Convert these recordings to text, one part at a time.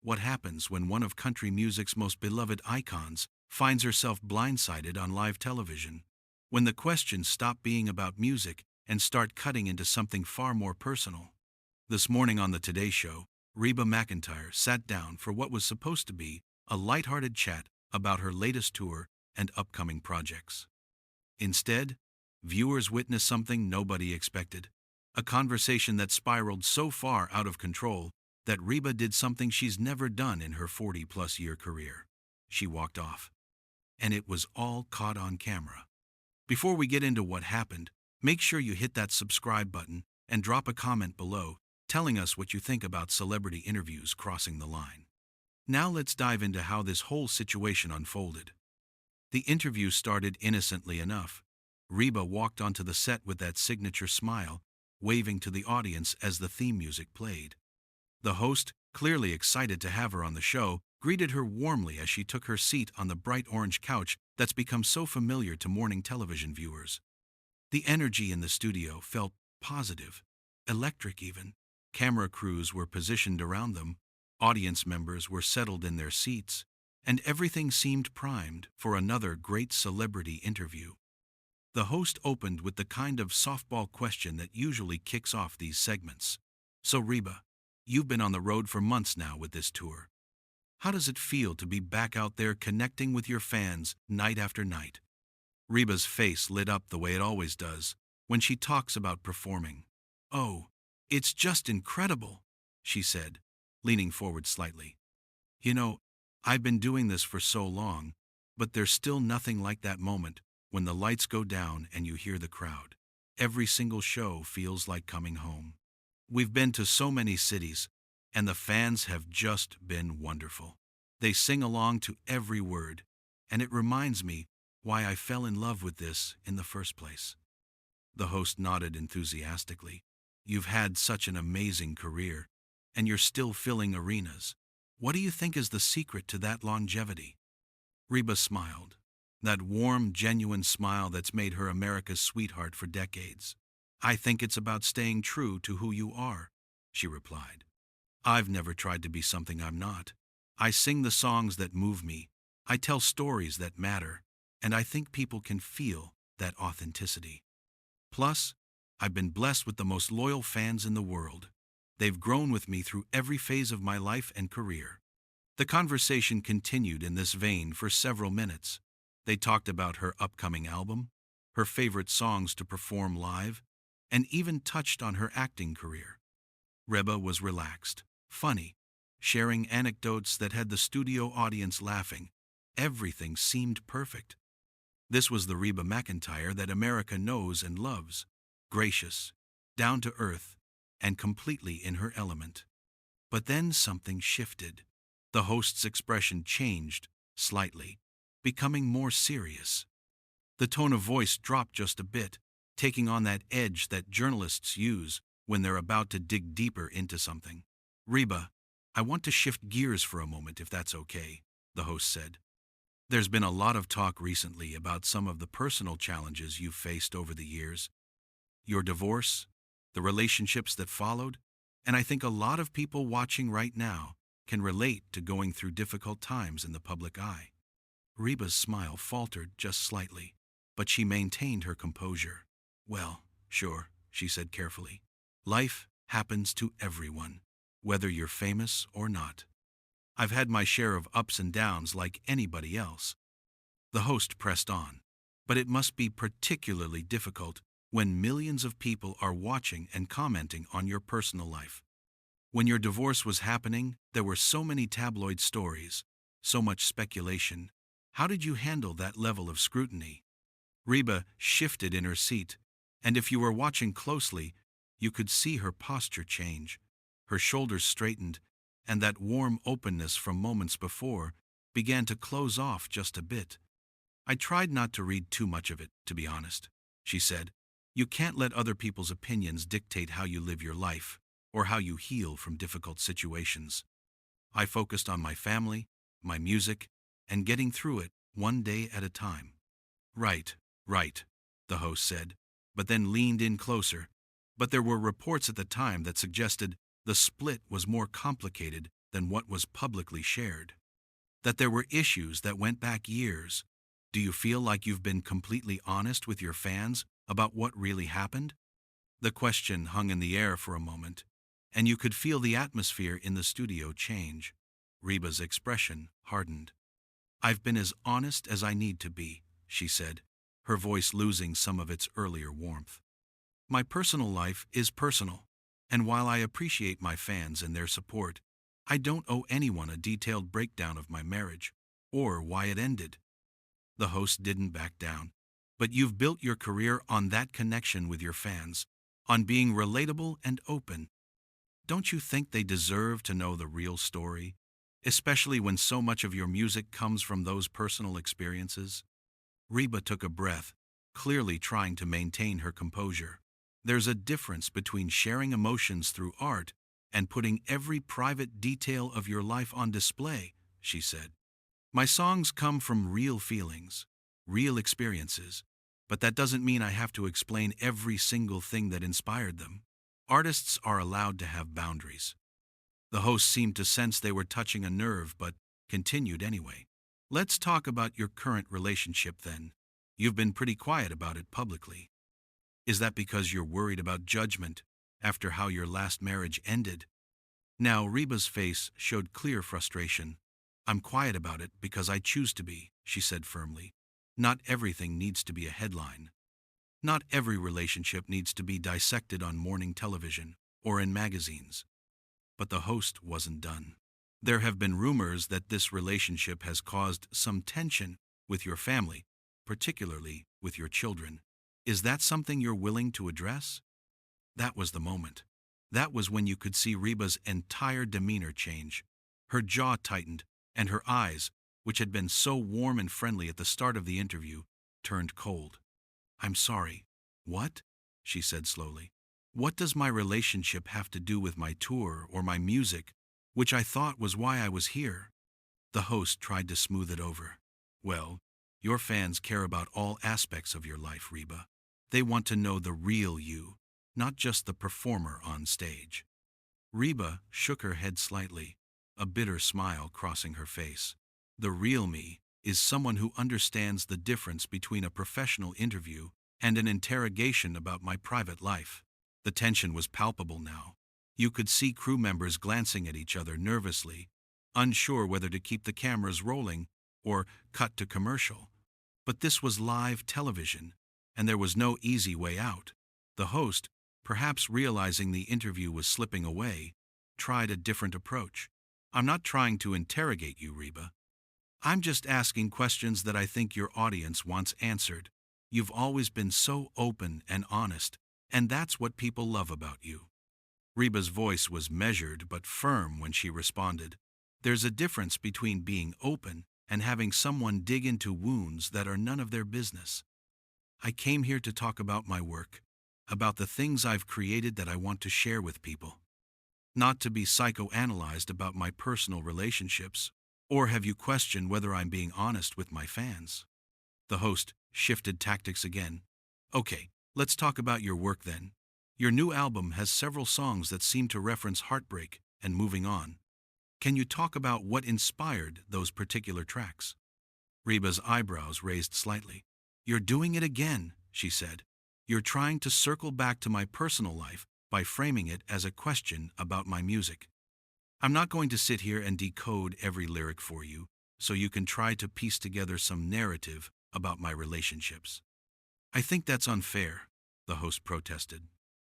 What happens when one of country music's most beloved icons finds herself blindsided on live television? When the questions stop being about music and start cutting into something far more personal? This morning on the Today Show, Reba McEntire sat down for what was supposed to be a lighthearted chat about her latest tour and upcoming projects. Instead, viewers witnessed something nobody expected, a conversation that spiraled so far out of control that Reba did something she's never done in her 40-plus year career. She walked off. And it was all caught on camera. Before we get into what happened, make sure you hit that subscribe button and drop a comment below telling us what you think about celebrity interviews crossing the line. Now let's dive into how this whole situation unfolded. The interview started innocently enough. Reba walked onto the set with that signature smile, waving to the audience as the theme music played. The host, clearly excited to have her on the show, greeted her warmly as she took her seat on the bright orange couch that's become so familiar to morning television viewers. The energy in the studio felt positive, electric even. Camera crews were positioned around them, audience members were settled in their seats, and everything seemed primed for another great celebrity interview. The host opened with the kind of softball question that usually kicks off these segments. So Reba, you've been on the road for months now with this tour. How does it feel to be back out there connecting with your fans night after night? Reba's face lit up the way it always does when she talks about performing. Oh, it's just incredible, she said, leaning forward slightly. You know, I've been doing this for so long, but there's still nothing like that moment when the lights go down and you hear the crowd. Every single show feels like coming home. We've been to so many cities, and the fans have just been wonderful. They sing along to every word, and it reminds me why I fell in love with this in the first place. The host nodded enthusiastically. You've had such an amazing career, and you're still filling arenas. What do you think is the secret to that longevity? Reba smiled, that warm, genuine smile that's made her America's sweetheart for decades. I think it's about staying true to who you are, she replied. I've never tried to be something I'm not. I sing the songs that move me. I tell stories that matter, and I think people can feel that authenticity. Plus, I've been blessed with the most loyal fans in the world. They've grown with me through every phase of my life and career. The conversation continued in this vein for several minutes. They talked about her upcoming album, her favorite songs to perform live, and even touched on her acting career. Reba was relaxed, funny, sharing anecdotes that had the studio audience laughing. Everything seemed perfect. This was the Reba McEntire that America knows and loves, gracious, down to earth, and completely in her element. But then something shifted. The host's expression changed, slightly, becoming more serious. The tone of voice dropped just a bit, taking on that edge that journalists use when they're about to dig deeper into something. Reba, I want to shift gears for a moment if that's okay, the host said. There's been a lot of talk recently about some of the personal challenges you've faced over the years. Your divorce, the relationships that followed, and I think a lot of people watching right now can relate to going through difficult times in the public eye. Reba's smile faltered just slightly, but she maintained her composure. Well, sure, she said carefully. Life happens to everyone, whether you're famous or not. I've had my share of ups and downs like anybody else. The host pressed on. But it must be particularly difficult when millions of people are watching and commenting on your personal life. When your divorce was happening, there were so many tabloid stories, so much speculation. How did you handle that level of scrutiny? Reba shifted in her seat, and if you were watching closely, you could see her posture change. Her shoulders straightened, and that warm openness from moments before began to close off just a bit. I tried not to read too much of it, to be honest, she said. You can't let other people's opinions dictate how you live your life or how you heal from difficult situations. I focused on my family, my music, and getting through it one day at a time. Right, the host said, but then leaned in closer. But there were reports at the time that suggested the split was more complicated than what was publicly shared. That there were issues that went back years. Do you feel like you've been completely honest with your fans about what really happened? The question hung in the air for a moment, and you could feel the atmosphere in the studio change. Reba's expression hardened. "I've been as honest as I need to be," she said, her voice losing some of its earlier warmth. "My personal life is personal, and while I appreciate my fans and their support, I don't owe anyone a detailed breakdown of my marriage, or why it ended." The host didn't back down. "But you've built your career on that connection with your fans, on being relatable and open. Don't you think they deserve to know the real story, especially when so much of your music comes from those personal experiences?" Reba took a breath, clearly trying to maintain her composure. "There's a difference between sharing emotions through art and putting every private detail of your life on display," she said. "My songs come from real feelings, real experiences, but that doesn't mean I have to explain every single thing that inspired them. Artists are allowed to have boundaries." The host seemed to sense they were touching a nerve, but continued anyway. "Let's talk about your current relationship then. You've been pretty quiet about it publicly. Is that because you're worried about judgment after how your last marriage ended?" Now Reba's face showed clear frustration. "I'm quiet about it because I choose to be," she said firmly. "Not everything needs to be a headline. Not every relationship needs to be dissected on morning television or in magazines." But the host wasn't done. "There have been rumors that this relationship has caused some tension with your family, particularly with your children. Is that something you're willing to address?" That was the moment. That was when you could see Reba's entire demeanor change. Her jaw tightened, and her eyes, which had been so warm and friendly at the start of the interview, turned cold. "I'm sorry. What?" she said slowly. "What does my relationship have to do with my tour or my music, which I thought was why I was here?" The host tried to smooth it over. "Well, your fans care about all aspects of your life, Reba. They want to know the real you, not just the performer on stage." Reba shook her head slightly, a bitter smile crossing her face. "The real me is someone who understands the difference between a professional interview and an interrogation about my private life." The tension was palpable now. You could see crew members glancing at each other nervously, unsure whether to keep the cameras rolling or cut to commercial. But this was live television, and there was no easy way out. The host, perhaps realizing the interview was slipping away, tried a different approach. "I'm not trying to interrogate you, Reba. I'm just asking questions that I think your audience wants answered. You've always been so open and honest, and that's what people love about you." Reba's voice was measured but firm when she responded. "There's a difference between being open and having someone dig into wounds that are none of their business. I came here to talk about my work, about the things I've created that I want to share with people. Not to be psychoanalyzed about my personal relationships, or have you question whether I'm being honest with my fans." The host shifted tactics again. "Okay, let's talk about your work then. Your new album has several songs that seem to reference heartbreak and moving on. Can you talk about what inspired those particular tracks?" Reba's eyebrows raised slightly. "You're doing it again," she said. "You're trying to circle back to my personal life by framing it as a question about my music. I'm not going to sit here and decode every lyric for you, so you can try to piece together some narrative about my relationships." "I think that's unfair," the host protested.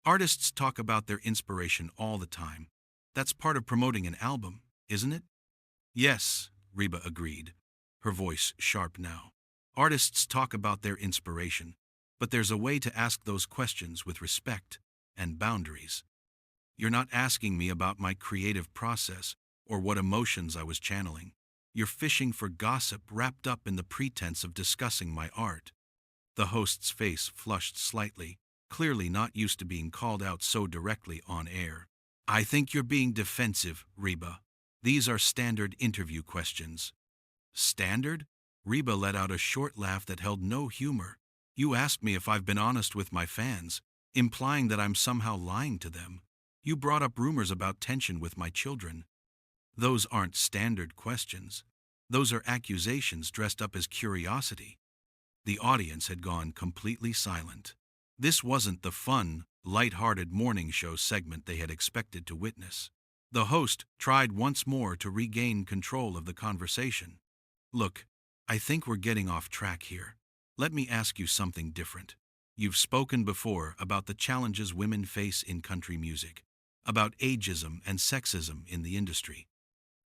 "Artists talk about their inspiration all the time. That's part of promoting an album, isn't it?" "Yes," Reba agreed, her voice sharp now. "Artists talk about their inspiration, but there's a way to ask those questions with respect and boundaries. You're not asking me about my creative process or what emotions I was channeling. You're fishing for gossip wrapped up in the pretense of discussing my art." The host's face flushed slightly, clearly not used to being called out so directly on air. "I think you're being defensive, Reba. These are standard interview questions." "Standard?" Reba let out a short laugh that held no humor. "You asked me if I've been honest with my fans, implying that I'm somehow lying to them. You brought up rumors about tension with my children. Those aren't standard questions. Those are accusations dressed up as curiosity. The audience had gone completely silent. This wasn't the fun, light-hearted morning show segment they had expected to witness. The host tried once more to regain control of the conversation. Look, I think we're getting off track here. Let me ask you something different. You've spoken before about the challenges women face in country music, about ageism and sexism in the industry.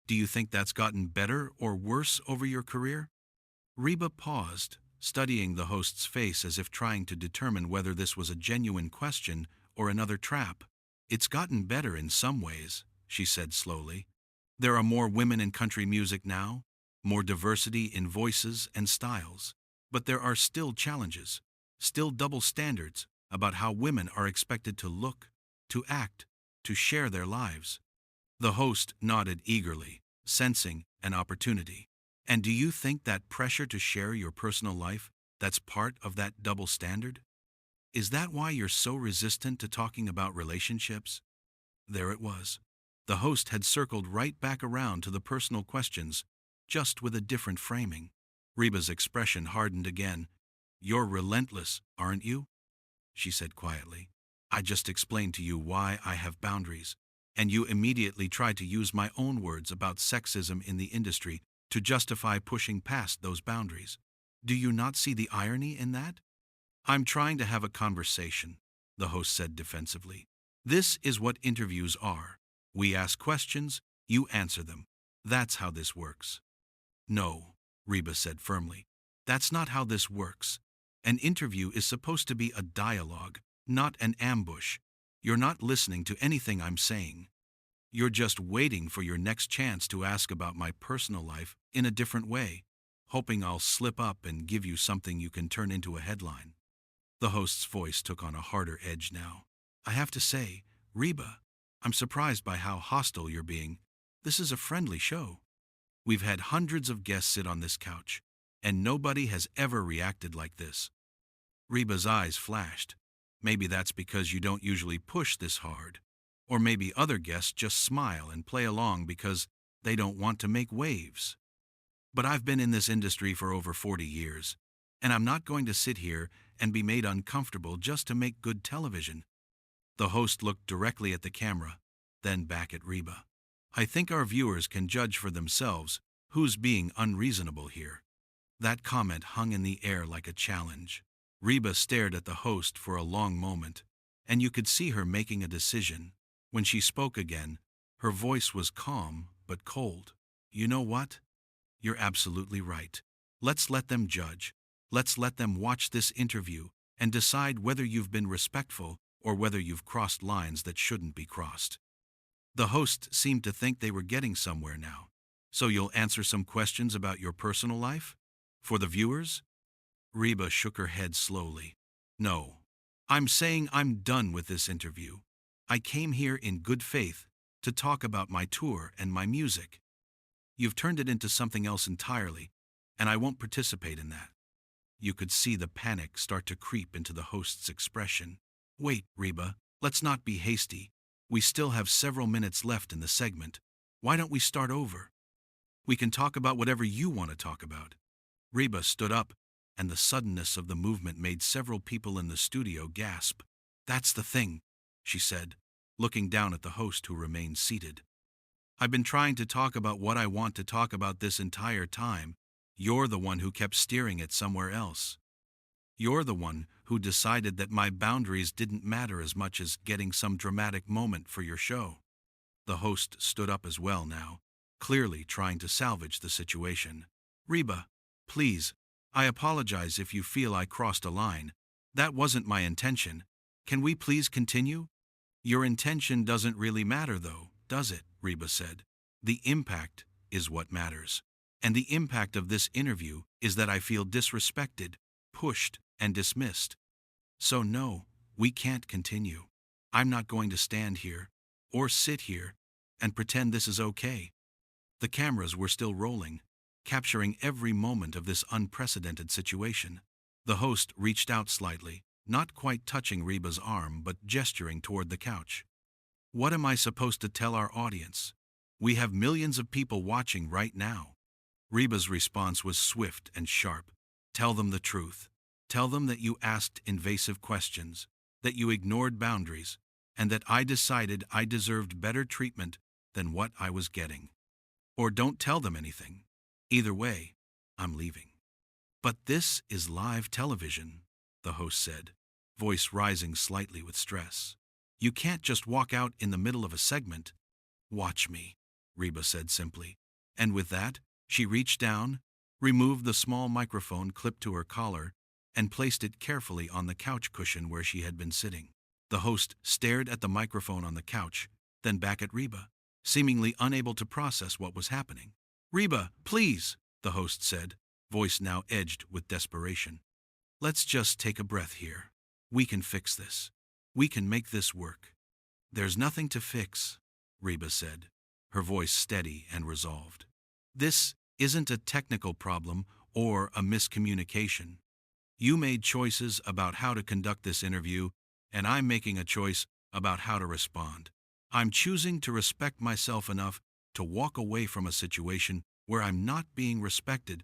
Do you think that's gotten better or worse over your career? Reba paused, studying the host's face as if trying to determine whether this was a genuine question or another trap. It's gotten better in some ways, she said slowly. There are more women in country music now, more diversity in voices and styles. But there are still challenges, still double standards about how women are expected to look, to act, to share their lives. The host nodded eagerly, sensing an opportunity. And do you think that pressure to share your personal life, that's part of that double standard? Is that why you're so resistant to talking about relationships? There it was. The host had circled right back around to the personal questions, just with a different framing. Reba's expression hardened again. You're relentless, aren't you? She said quietly. I just explained to you why I have boundaries, and you immediately tried to use my own words about sexism in the industry to justify pushing past those boundaries. Do you not see the irony in that? I'm trying to have a conversation, the host said defensively. This is what interviews are. We ask questions, you answer them. That's how this works. No, Reba said firmly. That's not how this works. An interview is supposed to be a dialogue, not an ambush. You're not listening to anything I'm saying. You're just waiting for your next chance to ask about my personal life in a different way, hoping I'll slip up and give you something you can turn into a headline. The host's voice took on a harder edge now. I have to say, Reba, I'm surprised by how hostile you're being. This is a friendly show. We've had hundreds of guests sit on this couch, and nobody has ever reacted like this. Reba's eyes flashed. Maybe that's because you don't usually push this hard. Or maybe other guests just smile and play along because they don't want to make waves. But I've been in this industry for over 40 years, and I'm not going to sit here and be made uncomfortable just to make good television. The host looked directly at the camera, then back at Reba. I think our viewers can judge for themselves who's being unreasonable here. That comment hung in the air like a challenge. Reba stared at the host for a long moment, and you could see her making a decision. When she spoke again, her voice was calm but cold. You know what? You're absolutely right. Let's let them judge. Let's let them watch this interview and decide whether you've been respectful or whether you've crossed lines that shouldn't be crossed. The host seemed to think they were getting somewhere now. So you'll answer some questions about your personal life? For the viewers? Reba shook her head slowly. No. I'm saying I'm done with this interview. I came here in good faith to talk about my tour and my music. You've turned it into something else entirely, and I won't participate in that. You could see the panic start to creep into the host's expression. Wait, Reba, let's not be hasty. We still have several minutes left in the segment. Why don't we start over? We can talk about whatever you want to talk about. Reba stood up, and the suddenness of the movement made several people in the studio gasp. That's the thing, she said, looking down at the host who remained seated. I've been trying to talk about what I want to talk about this entire time. You're the one who kept steering it somewhere else. You're the one who decided that my boundaries didn't matter as much as getting some dramatic moment for your show. The host stood up as well now, clearly trying to salvage the situation. Reba, please, I apologize if you feel I crossed a line. That wasn't my intention. Can we please continue? Your intention doesn't really matter though, does it? Reba said. The impact is what matters. And the impact of this interview is that I feel disrespected, pushed, and dismissed. So no, we can't continue. I'm not going to stand here, or sit here, and pretend this is okay. The cameras were still rolling, capturing every moment of this unprecedented situation. The host reached out slightly, not quite touching Reba's arm but gesturing toward the couch. What am I supposed to tell our audience? We have millions of people watching right now. Reba's response was swift and sharp. Tell them the truth. Tell them that you asked invasive questions, that you ignored boundaries, and that I decided I deserved better treatment than what I was getting. Or don't tell them anything. Either way, I'm leaving. But this is live television, the host said, voice rising slightly with stress. You can't just walk out in the middle of a segment. Watch me, Reba said simply. And with that, she reached down, removed the small microphone clipped to her collar, and placed it carefully on the couch cushion where she had been sitting. The host stared at the microphone on the couch, then back at Reba, seemingly unable to process what was happening. Reba, please, the host said, voice now edged with desperation. Let's just take a breath here. We can fix this. We can make this work. There's nothing to fix, Reba said, her voice steady and resolved. This isn't a technical problem or a miscommunication. You made choices about how to conduct this interview, and I'm making a choice about how to respond. I'm choosing to respect myself enough to walk away from a situation where I'm not being respected.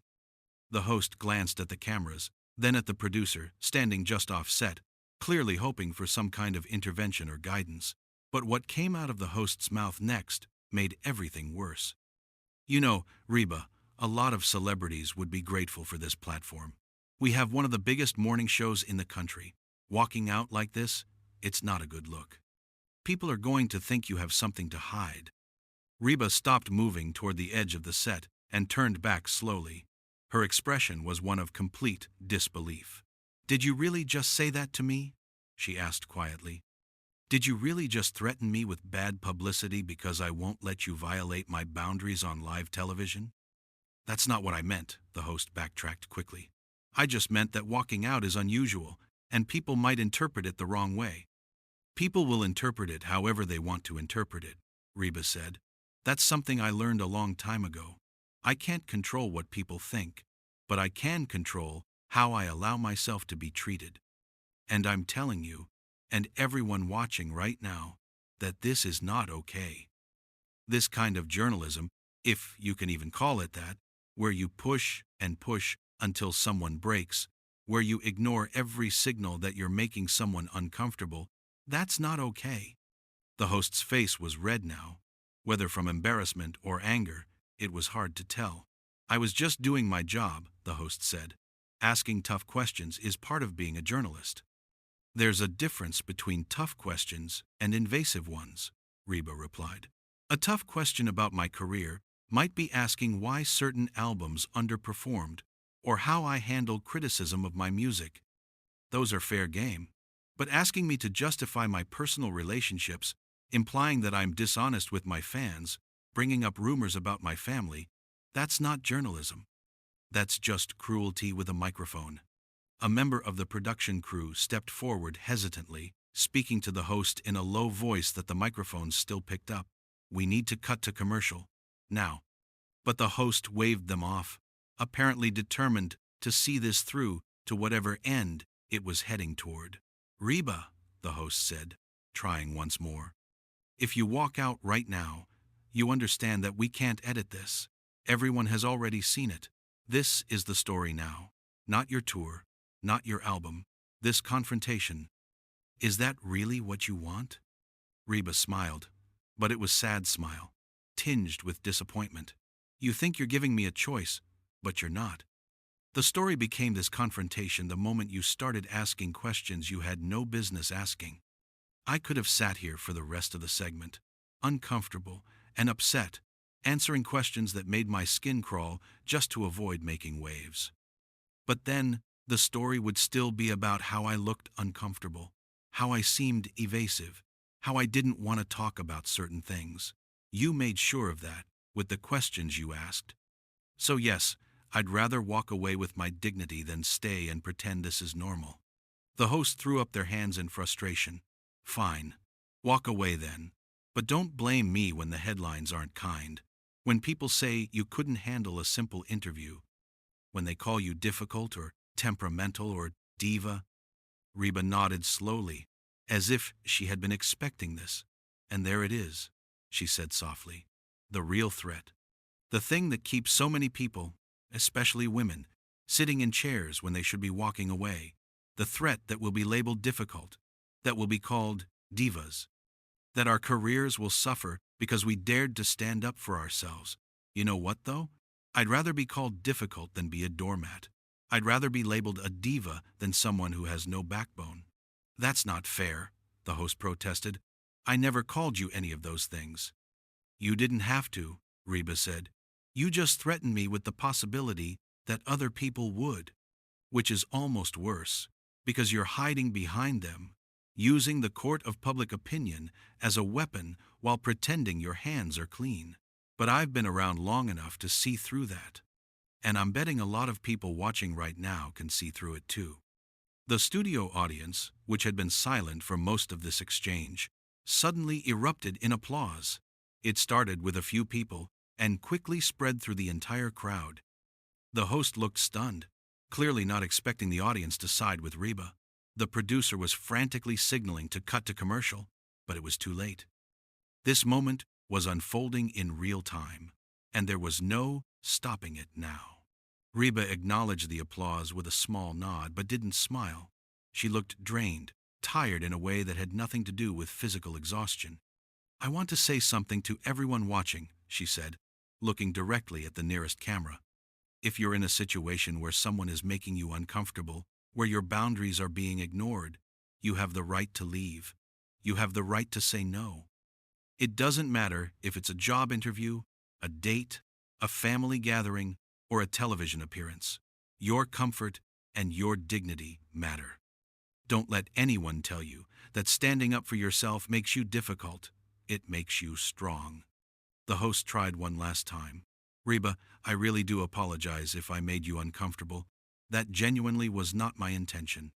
The host glanced at the cameras, then at the producer, standing just off set, clearly hoping for some kind of intervention or guidance. But what came out of the host's mouth next made everything worse. You know, Reba, a lot of celebrities would be grateful for this platform. We have one of the biggest morning shows in the country. Walking out like this, it's not a good look. People are going to think you have something to hide. Reba stopped moving toward the edge of the set and turned back slowly. Her expression was one of complete disbelief. Did you really just say that to me? She asked quietly. Did you really just threaten me with bad publicity because I won't let you violate my boundaries on live television? That's not what I meant, the host backtracked quickly. I just meant that walking out is unusual, and people might interpret it the wrong way. People will interpret it however they want to interpret it, Reba said. That's something I learned a long time ago. I can't control what people think, but I can control how I allow myself to be treated. And I'm telling you, and everyone watching right now, that this is not okay. This kind of journalism, if you can even call it that, where you push and push until someone breaks, where you ignore every signal that you're making someone uncomfortable, that's not okay. The host's face was red now. Whether from embarrassment or anger, it was hard to tell. I was just doing my job, the host said. Asking tough questions is part of being a journalist. There's a difference between tough questions and invasive ones, Reba replied. A tough question about my career might be asking why certain albums underperformed or how I handle criticism of my music. Those are fair game. But asking me to justify my personal relationships, implying that I'm dishonest with my fans, bringing up rumors about my family, that's not journalism. That's just cruelty with a microphone. A member of the production crew stepped forward hesitantly, speaking to the host in a low voice that the microphone still picked up. We need to cut to commercial. Now. But the host waved them off, apparently determined to see this through to whatever end it was heading toward. Reba, the host said, trying once more. If you walk out right now, you understand that we can't edit this. Everyone has already seen it. This is the story now. Not your tour, not your album, this confrontation. Is that really what you want? Reba smiled, but it was a sad smile, tinged with disappointment. You think you're giving me a choice, but you're not. The story became this confrontation the moment you started asking questions you had no business asking. I could have sat here for the rest of the segment, uncomfortable and upset, answering questions that made my skin crawl just to avoid making waves. But then, the story would still be about how I looked uncomfortable, how I seemed evasive, how I didn't want to talk about certain things. You made sure of that with the questions you asked. So yes, I'd rather walk away with my dignity than stay and pretend this is normal. The host threw up their hands in frustration. Fine. Walk away then. But don't blame me when the headlines aren't kind. When people say you couldn't handle a simple interview. When they call you difficult or temperamental or diva. Reba nodded slowly, as if she had been expecting this. And there it is, she said softly. The real threat. The thing that keeps so many people, especially women, sitting in chairs when they should be walking away. The threat that will be labeled difficult, that will be called divas, that our careers will suffer because we dared to stand up for ourselves. You know what, though? I'd rather be called difficult than be a doormat. I'd rather be labeled a diva than someone who has no backbone. That's not fair, the host protested. I never called you any of those things. You didn't have to, Reba said. You just threatened me with the possibility that other people would, which is almost worse, because you're hiding behind them, using the court of public opinion as a weapon while pretending your hands are clean. But I've been around long enough to see through that. And I'm betting a lot of people watching right now can see through it too. The studio audience, which had been silent for most of this exchange, suddenly erupted in applause. It started with a few people and quickly spread through the entire crowd. The host looked stunned, clearly not expecting the audience to side with Reba. The producer was frantically signaling to cut to commercial, but it was too late. This moment was unfolding in real time, and there was no stopping it now. Reba acknowledged the applause with a small nod, but didn't smile. She looked drained, tired in a way that had nothing to do with physical exhaustion. I want to say something to everyone watching, she said, looking directly at the nearest camera. If you're in a situation where someone is making you uncomfortable, where your boundaries are being ignored, you have the right to leave. You have the right to say no. It doesn't matter if it's a job interview, a date, a family gathering, or a television appearance. Your comfort and your dignity matter. Don't let anyone tell you that standing up for yourself makes you difficult. It makes you strong. The host tried one last time. Reba, I really do apologize if I made you uncomfortable. That genuinely was not my intention.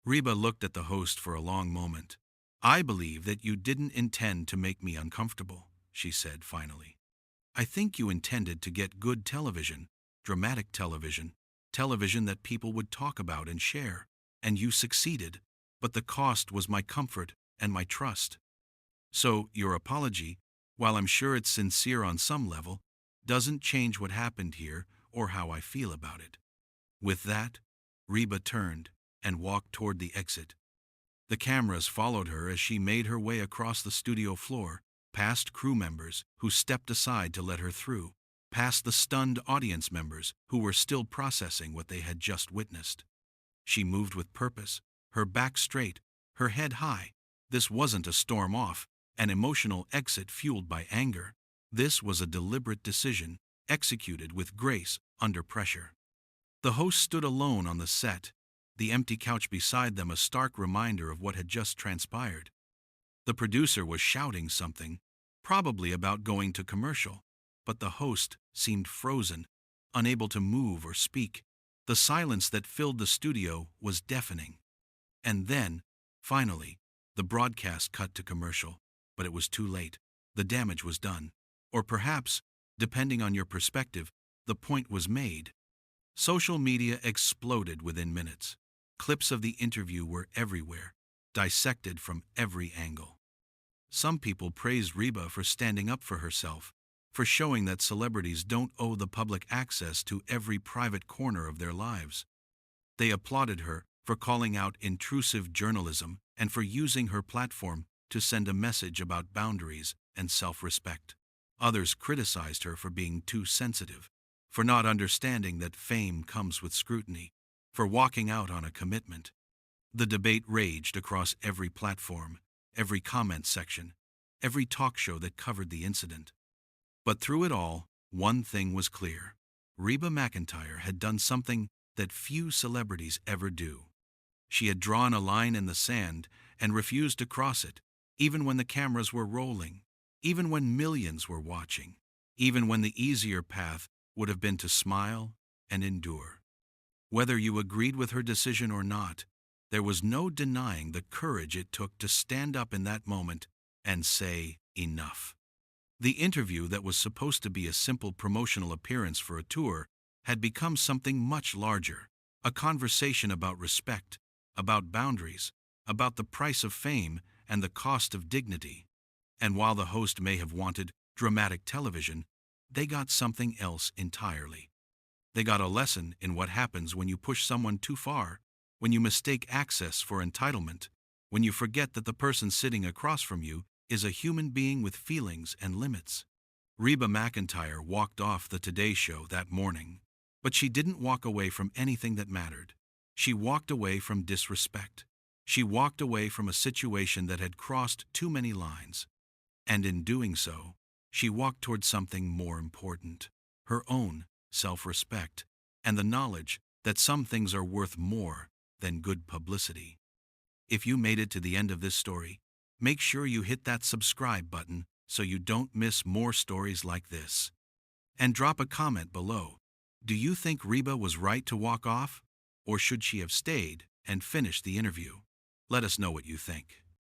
Reba looked at the host for a long moment. I believe that you didn't intend to make me uncomfortable, she said finally. I think you intended to get good television, dramatic television, television that people would talk about and share, and you succeeded, but the cost was my comfort and my trust. So your apology, while I'm sure it's sincere on some level, doesn't change what happened here or how I feel about it. With that, Reba turned and walked toward the exit. The cameras followed her as she made her way across the studio floor, past crew members who stepped aside to let her through, past the stunned audience members who were still processing what they had just witnessed. She moved with purpose, her back straight, her head high. This wasn't a storm off, an emotional exit fueled by anger. This was a deliberate decision, executed with grace under pressure. The host stood alone on the set, the empty couch beside them a stark reminder of what had just transpired. The producer was shouting something, probably about going to commercial, but the host seemed frozen, unable to move or speak. The silence that filled the studio was deafening. And then, finally, the broadcast cut to commercial, but it was too late. The damage was done. Or perhaps, depending on your perspective, the point was made. Social media exploded within minutes. Clips of the interview were everywhere, dissected from every angle. Some people praised Reba for standing up for herself, for showing that celebrities don't owe the public access to every private corner of their lives. They applauded her for calling out intrusive journalism and for using her platform to send a message about boundaries and self-respect. Others criticized her for being too sensitive, for not understanding that fame comes with scrutiny, for walking out on a commitment. The debate raged across every platform, every comment section, every talk show that covered the incident. But through it all, one thing was clear. Reba McEntire had done something that few celebrities ever do. She had drawn a line in the sand and refused to cross it, even when the cameras were rolling, even when millions were watching, even when the easier path would have been to smile and endure. Whether you agreed with her decision or not, there was no denying the courage it took to stand up in that moment and say, enough. The interview that was supposed to be a simple promotional appearance for a tour had become something much larger, a conversation about respect, about boundaries, about the price of fame and the cost of dignity. And while the host may have wanted dramatic television, they got something else entirely. They got a lesson in what happens when you push someone too far, when you mistake access for entitlement, when you forget that the person sitting across from you is a human being with feelings and limits. Reba McEntire walked off the Today Show that morning, but she didn't walk away from anything that mattered. She walked away from disrespect. She walked away from a situation that had crossed too many lines. And in doing so, she walked toward something more important: her own self-respect and the knowledge that some things are worth more than good publicity. If you made it to the end of this story, make sure you hit that subscribe button so you don't miss more stories like this. And drop a comment below. Do you think Reba was right to walk off? Or should she have stayed and finished the interview? Let us know what you think.